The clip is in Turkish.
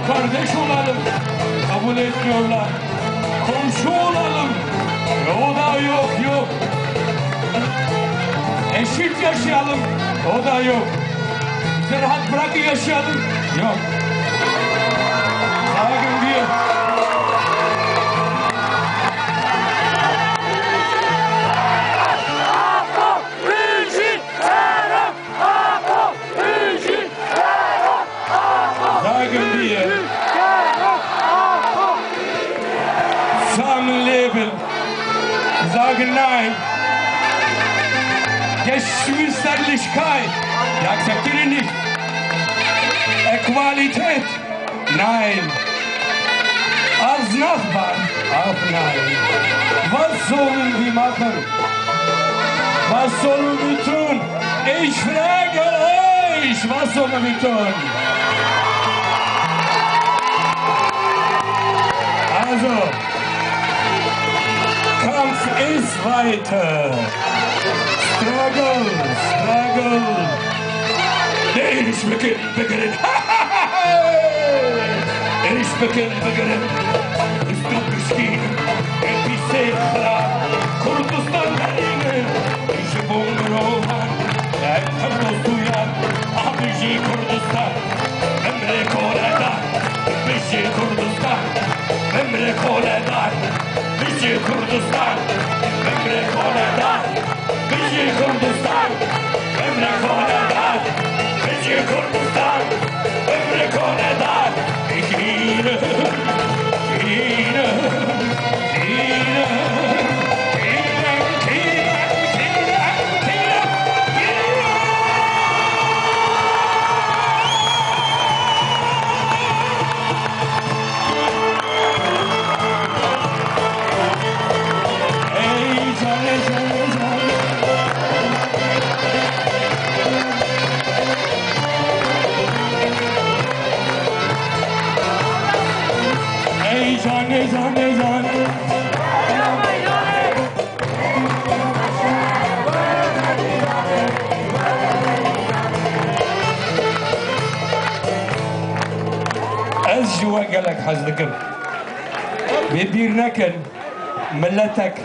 Kardeş olalım, kabul etmiyorlar. Komşu olalım, o da yok. Eşit yaşayalım, o da yok. Bizi rahat bırakın yaşayalım, yok. Saygın diyor. Sagen nein. Geschwisterlichkeit. Ich akzeptiere nicht. Equalität. Nein. Als Nachbarn. Auch nein. Was sollen wir machen? Was sollen wir tun? Ich frage euch, was sollen wir tun? Also, Kampf ist weiter. Struggle. Ich beginne. Üstüm düşkin, elbise kırar. Kurdistan derine, işi bulgur olan. Ertem dostuyan, abici Kurdistan. Emre koledar, bici Kurdistan. Emre koledar, bici Kurdistan. Emre koledar, bici Kurdistan. Emre koledar, bici Kurdistan. Emre koledar. Yine از جوا گلک حز دکم ببیر نکن ملتک